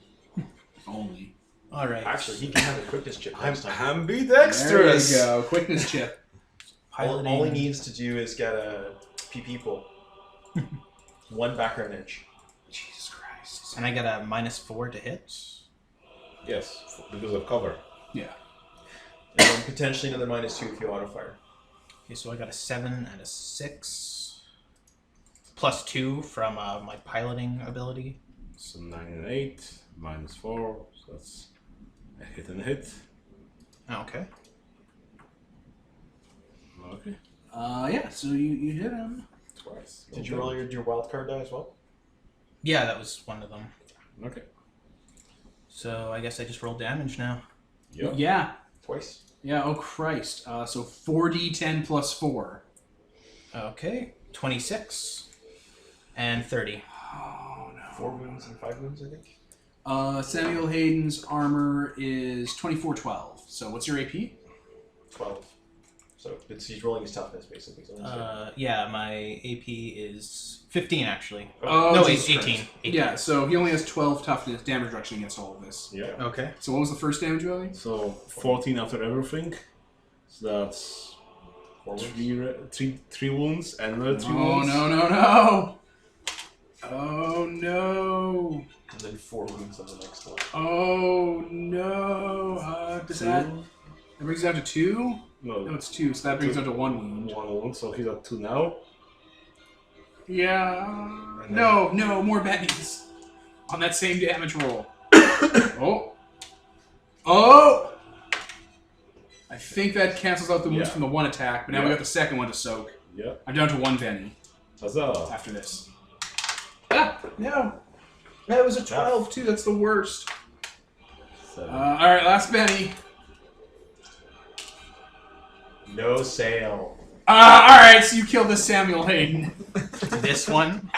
Only. all right. Actually, he can have a quickness chip I'm next time. There ambidextrous. you go. Quickness chip. All he needs to do is get a PP pull. 1 background edge. Jesus Christ. And I get a -4 to hit. Yes, because of cover. Yeah. And then potentially another -2 if you auto fire. Okay, so I got a 7 and a 6. +2 from my piloting ability. So 9 and 8, -4. So that's a hit and a hit. Okay. Okay. Yeah, so you hit him. Twice. Did you roll your wild card die as well? Yeah, that was one of them. Okay. So I guess I just roll damage now. Yep. Yeah. Twice. Yeah, oh Christ. So 4d10 plus 4. Okay. 26. And 30. Oh, no. 4 wounds and 5 wounds, I think. Samuel Hayden's armor is 2412. So what's your AP? 12. So he's rolling his toughness basically. So Yeah, my AP is 15 actually. Oh, No, Jesus 18. Christ. 18. Yeah, so he only has 12 toughness damage reduction against all of this. Yeah. Okay. So what was the first damage value? So 14 after everything. So that's 4 wounds. three wounds and another 3 Oh, wounds. no. Oh, no. And then 4 wounds on the next one. Oh, no. Does that brings it down to 2? No, No, it's 2, so that brings it down to 1 wound. 1 wound. So he's at 2 now. Yeah. No, more bennies. On that same damage roll. Oh! I think that cancels out the wounds Yeah. from the 1 attack, but now we Yeah. got the second one to soak. Yep. I'm down to 1 Benny Huzzah. after this. Ah! No! That was a 12 too. That's the worst. 7. All right, last Benny. No sale. All right, so you killed this Samuel Hayden. This one.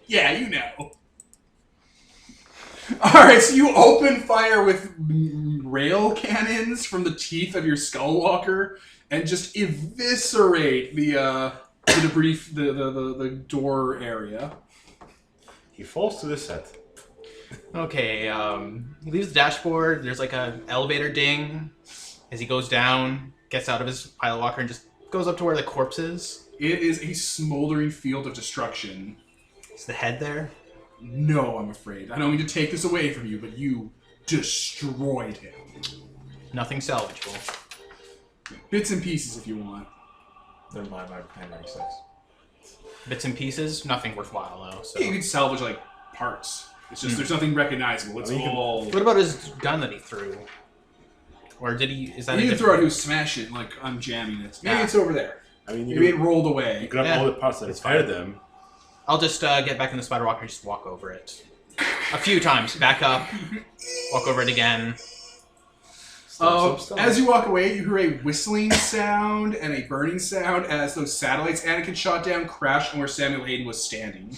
Yeah, you know. All right, so you open fire with rail cannons from the teeth of your Skullwalker and just eviscerate the debris, the door area. He falls to the set. Okay, he leaves the dashboard. There's like a elevator ding as he goes down, gets out of his pilot walker, and just goes up to where the corpse is. It is a smoldering field of destruction. Is the head there? No, I'm afraid. I don't mean to take this away from you, but you destroyed him. Nothing salvageable. Bits and pieces if you want. Never mind my primary sex. Bits and pieces, nothing worthwhile though. So. You can salvage like parts. It's just there's nothing recognizable. It's all. What about his gun that he threw? Or did he? Is that? He didn't throw it. He was smashing it like I'm jamming it. Maybe it's over there. I mean, Maybe it you rolled away. grab all the parts that fire them. I'll just get back in the spider walker and just walk over it a few times. Back up, walk over it again. Stop. As you walk away, you hear a whistling sound and a burning sound as those satellites Anakin shot down crash on where Samuel Hayden was standing.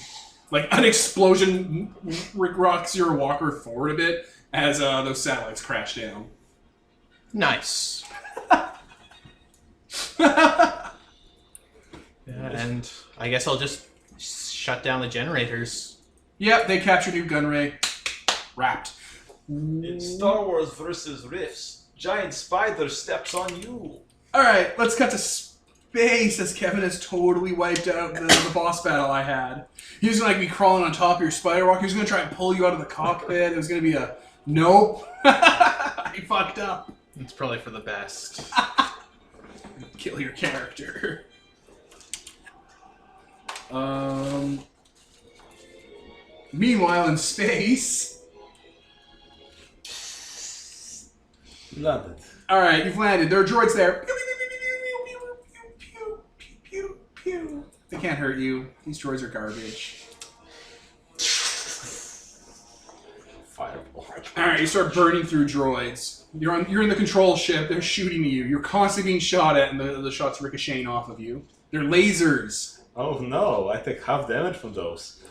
Like an explosion rocks your walker forward a bit as those satellites crash down. Nice. And I guess I'll just shut down the generators. Yep, they captured you, Gunray. Wrapped. In Star Wars versus Rifts, giant spider steps on you. Alright, let's cut to space as Kevin has totally wiped out the boss battle I had. He was going to be crawling on top of your spider walker. He was going to try and pull you out of the cockpit. It was going to be a nope. I fucked up. It's probably for the best. Kill your character. Meanwhile, in space. Landed. All right, you've landed. There are droids there. They can't hurt you. These droids are garbage. Fireball. All right, you start burning through droids. You're in the control ship. They're shooting at you. You're constantly being shot at, and the shots ricocheting off of you. They're lasers. Oh no! I take half damage from those.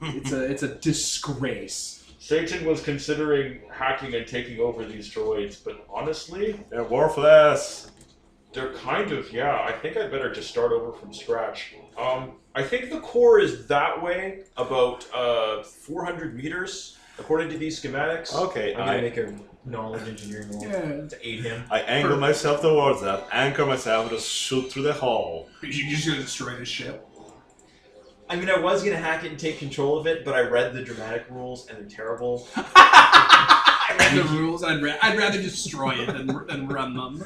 It's a disgrace. Satan was considering hacking and taking over these droids, but honestly, They're worthless. they're kind of, yeah, I think I'd better just start over from scratch. I think the core is that way, about 400 meters, according to these schematics. Okay, I'm going to make a knowledge engineering roll Yeah. to aid him. I angle myself towards that, anchor myself, and just shoot through the hole. You're just gonna destroy this ship. I mean, I was going to hack it and take control of it, but I read the dramatic rules, and they're terrible. I read the rules. I'd rather destroy it than run them.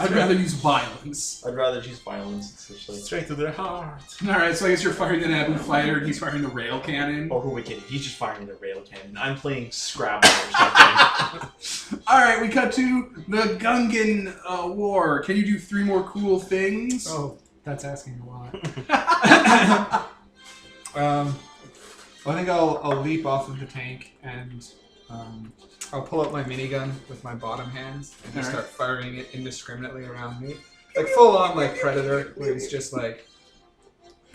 I'd rather use violence. I'd rather use violence, essentially. Straight to their heart. Alright, so I guess you're firing the Naboo fighter and he's firing the rail cannon. Oh, who are we kidding? He's just firing the rail cannon. I'm playing Scrabble or something. Alright, we cut to the Gungan war. Can you do 3 more cool things? Oh, that's asking a lot. I think I'll leap off of the tank and I'll pull out my minigun with my bottom hands and just start firing it indiscriminately around me. Like full on like Predator, where he's just like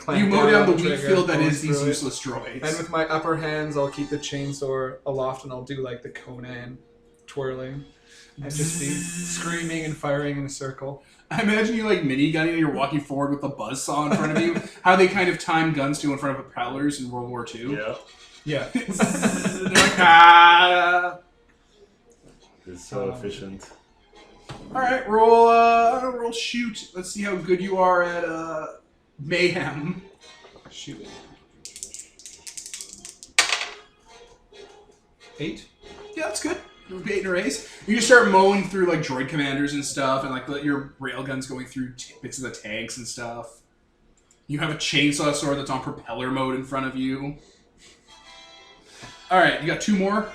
You mow down the wheat trigger, field that going is these through it. useless droids. And with my upper hands, I'll keep the chainsaw aloft and I'll do like the Conan twirling and just be screaming and firing in a circle. I imagine you like minigunning and you're walking forward with a buzzsaw in front of you. How they kind of time guns to in front of propellers in World War II. Yeah. Yeah. They're like, ah. It's so efficient. Alright, roll shoot. Let's see how good you are at mayhem. Shoot. 8. Yeah, that's good. You're 8 in a race. You just start mowing through like droid commanders and stuff, and like your railguns going through bits of the tanks and stuff. You have a chainsaw sword that's on propeller mode in front of you. Alright, you got 2 more?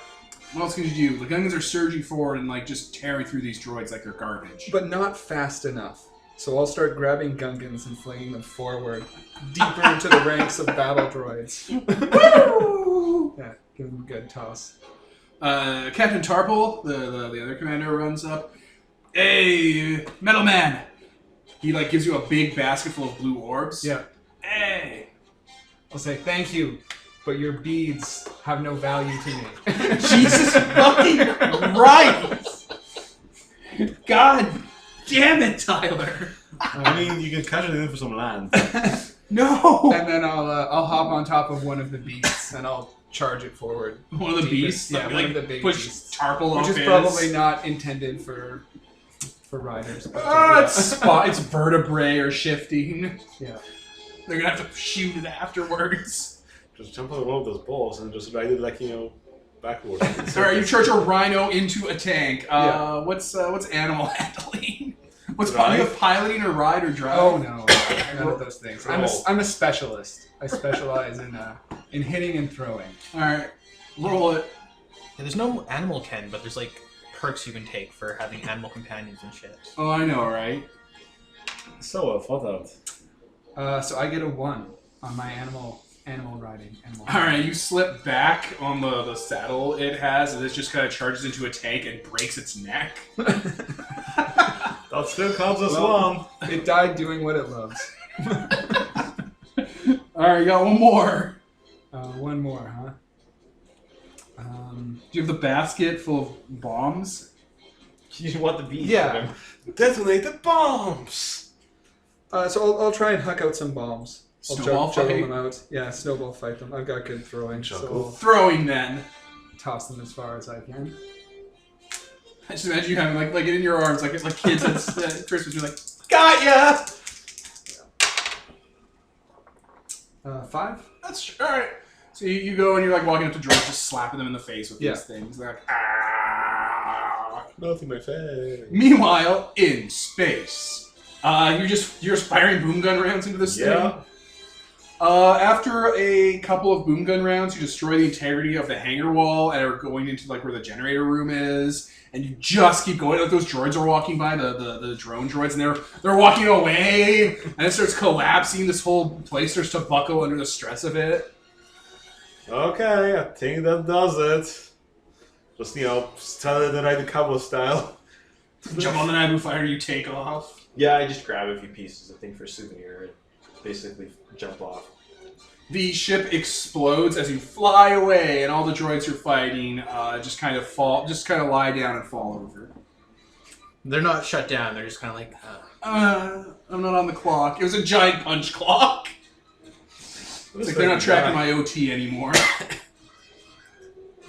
What else can you do? The Gungans are surging forward and like just tearing through these droids like they're garbage. But not fast enough. So I'll start grabbing Gungans and flinging them forward, deeper into the ranks of battle droids. Yeah, give them a good toss. Captain Tarple, the other commander, runs up. Hey, Metal Man! He like gives you a big basket full of blue orbs. Yeah. Hey! I'll say, thank you, but your beads have no value to me. Jesus fucking Christ! God damn it, Tyler! I mean, you can cash it in for some land. No! And then I'll hop on top of one of the beasts and I'll charge it forward. One of the Deeper. beasts? Yeah, like, one of the big push beasts. Tarple off Which is his. probably not intended for riders. But, It's vertebrae or shifting. yeah. They're gonna have to shoot it afterwards. Just jump on one of those balls and just ride it like, backwards. Alright, you charge a rhino into a tank. Yeah. What's animal handling? What's Drive? you have piloting or ride or drive? Oh no, none of those things. I'm Roll. a specialist. I specialize in hitting and throwing. Alright, roll it. Yeah, there's no animal ken, but there's like perks you can take for having animal companions and shit. Oh, I know, right? So well thought out. So I get a 1 on my animal riding. Alright, you slip back on the saddle it has, and it just kind of charges into a tank and breaks its neck. That still counts as Well, It died doing what it loves. Alright, you got one more. One more, huh? Do you have the basket full of bombs? You want the beast? Yeah. Detonate the bombs! So I'll try and huck out some bombs. I'll Snowball juggle fight? them out. Yeah, snowball fight them. I've got good throwing, so Juggle. I'll Throwing then. toss them as far as I can. I just imagine you having like it in your arms, like kids at Christmas. You're like, got ya. 5? That's all right. So you go and you're like walking up to droids, just slapping them in the face with Yeah. these things. They're like, ah. Melting my face. Meanwhile, in space, you're firing boom gun rounds into this Yeah. thing. After a couple of boom gun rounds, you destroy the integrity of the hangar wall and are going into like where the generator room is, and you just keep going. Like those droids are walking by, the drone droids, and they're walking away, and it starts collapsing. This whole place starts to buckle under the stress of it. Okay, I think that does it. Just, style it the right cowboy style. Jump on the Naboo fighter, you take off. Yeah, I just grab a few pieces, I think, for a souvenir and basically jump off. The ship explodes as you fly away, and all the droids you're fighting just kind of lie down and fall over. They're not shut down. They're just kind of like. I'm not on the clock. It was a giant punch clock. It's like they're not tracking my OT anymore.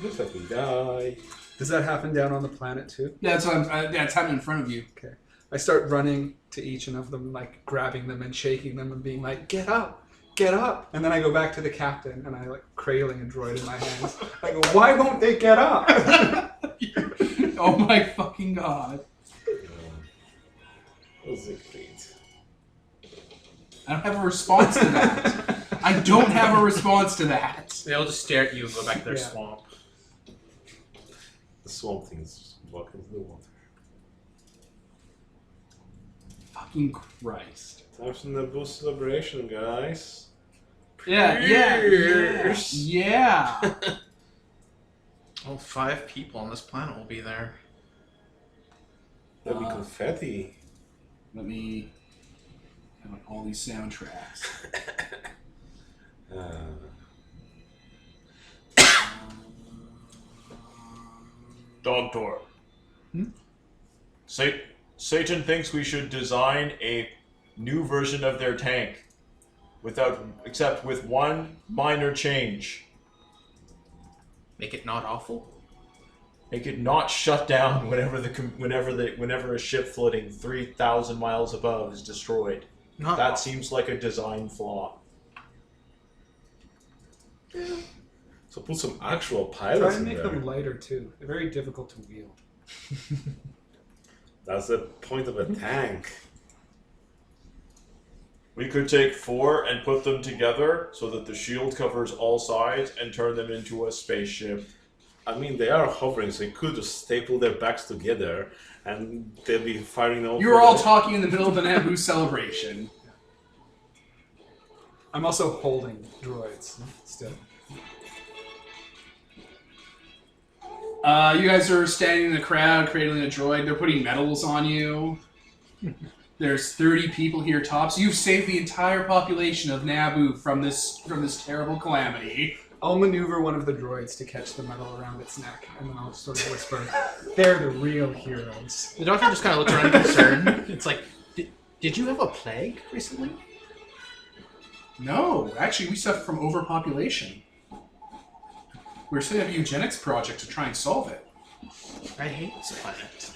Looks like we die. Does that happen down on the planet too? Yeah, that's what it's happening in front of you. Okay. I start running to each of them, like grabbing them and shaking them and being like, "Get up! Get up!" And then I go back to the captain and I like cradling a droid in my hands. I go, "Why won't they get up?" Oh my fucking god. That was a great. I don't have a response to that. I don't have a response to that. They'll just stare at you and go back to their Yeah. swamp. The swamp things walk into the water. Fucking Christ. Time for the boost celebration, guys. Yeah. Well, 5 people on this planet will be there. There'll be confetti. Let me have all these soundtracks. Dog tour. Satan thinks we should design a new version of their tank, except with one minor change. Make it not awful. Make it not shut down whenever a ship floating 3,000 miles above is destroyed. Not That awful. seems like a design flaw. So put some actual Try pilots and in make there. them lighter too. They're very difficult to wield. That's the point of a tank. We could take 4 and put them together so that the shield covers all sides and turn them into a spaceship. I mean, they are hovering, so you could just staple their backs together, and they'll be firing over. You were all talking in the middle of the Naboo celebration. I'm also holding droids still. You guys are standing in the crowd, cradling a droid. They're putting medals on you. There's 30 people here tops. You've saved the entire population of Naboo from this terrible calamity. I'll maneuver one of the droids to catch the medal around its neck, and then I'll sort of whisper, "They're the real heroes." The doctor just kind of looks around concerned. It's like, did you have a plague recently? No, actually, we suffer from overpopulation. We're setting up a eugenics project to try and solve it. I hate this planet.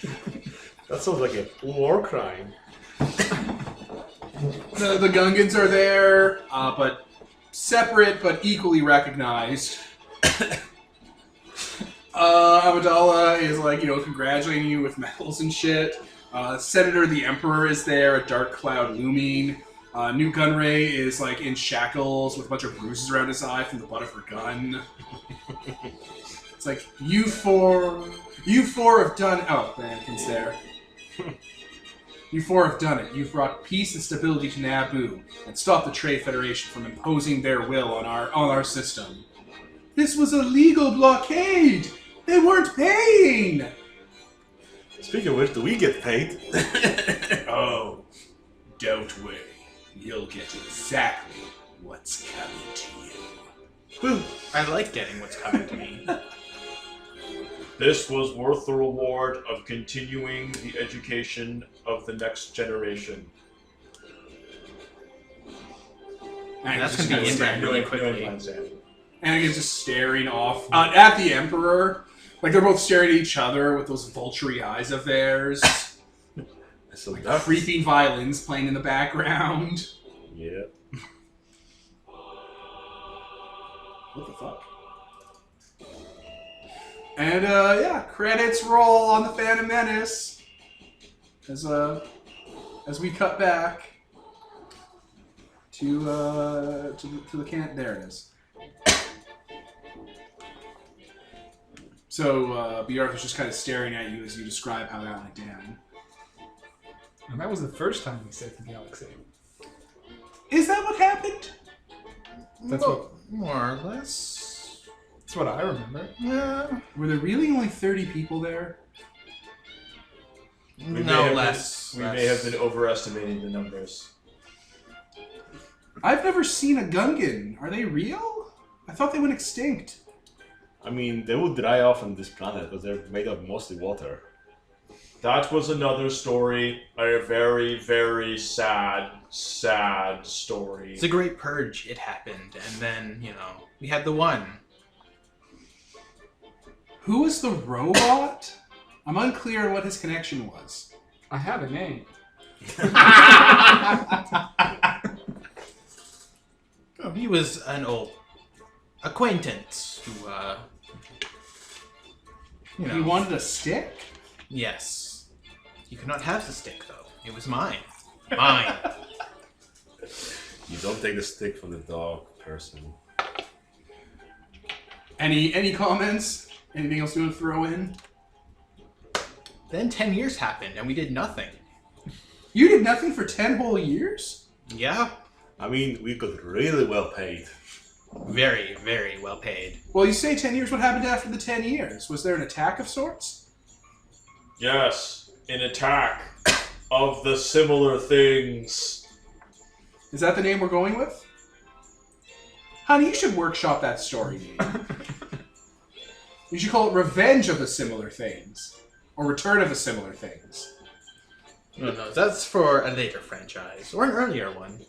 That sounds like a war crime. The Gungans are there, but separate but equally recognized. Amidala is like, congratulating you with medals and shit. Senator the Emperor is there, a dark cloud looming. New Gunray is like in shackles with a bunch of bruises around his eye from the butt of her gun. It's like, you four have done. Oh, Anakin's there. You four have done it. You've brought peace and stability to Naboo and stopped the Trade Federation from imposing their will on our system. This was a legal blockade. They weren't paying. Speaking of which, do we get paid? Oh, don't worry. You'll get exactly what's coming to you. Whew, I like getting what's coming to me. This was worth the reward of continuing the education of the next generation. That's going to be inbred really quickly. Anakin's just staring off at the Emperor. Like, they're both staring at each other with those vulture eyes of theirs. So Like that's... creeping violins playing in the background. Yeah. What the fuck? And credits roll on the Phantom Menace as we cut back to the can. There it is. So B. Arthur's just kind of staring at you as you describe how that went down. And that was the first time we saved the galaxy. Is that what happened? That's Well, more or less. That's what I remember. Yeah. Were there really only 30 people there? No, less. We may have been overestimating the numbers. I've never seen a Gungan. Are they real? I thought they went extinct. I mean, they would dry off on this planet because they're made of mostly water. That was another story. A very, very sad, sad story. It's a great purge. It happened, and then we had the one. Who was the robot? I'm unclear on what his connection was. I have a name. He was an old acquaintance who, He wanted a stick? Yes. You could not have the stick, though. It was mine. Mine. You don't take the stick from the dog, person. Any comments? Anything else you want to throw in? Then 10 years happened, and we did nothing. You did nothing for 10 whole years? Yeah. I mean, we got really well paid. Very, very well paid. Well, you say 10 years. What happened after the 10 years? Was there an attack of sorts? Yes, an attack of the similar things. Is that the name we're going with? Honey, you should workshop that story name. You should call it Revenge of the Similar Things. Or Return of the Similar Things. No, that's for a later franchise. Or an earlier one.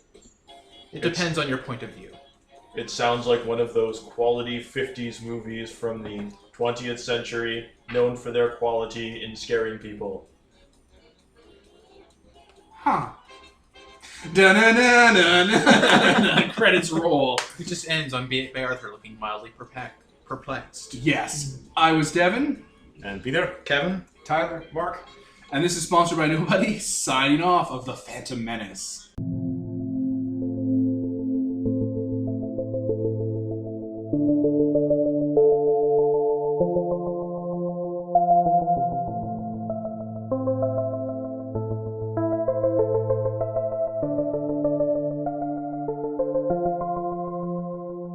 It depends on your point of view. It sounds like one of those quality 50s movies from the 20th century, known for their quality in scaring people. Huh. Da-na-na-na-na-na. Credits roll. It just ends on Bay Arthur looking mildly perplexed. Yes. I was Devin. And Peter? Kevin? Tyler. Mark? And this is sponsored by nobody, signing off of The Phantom Menace.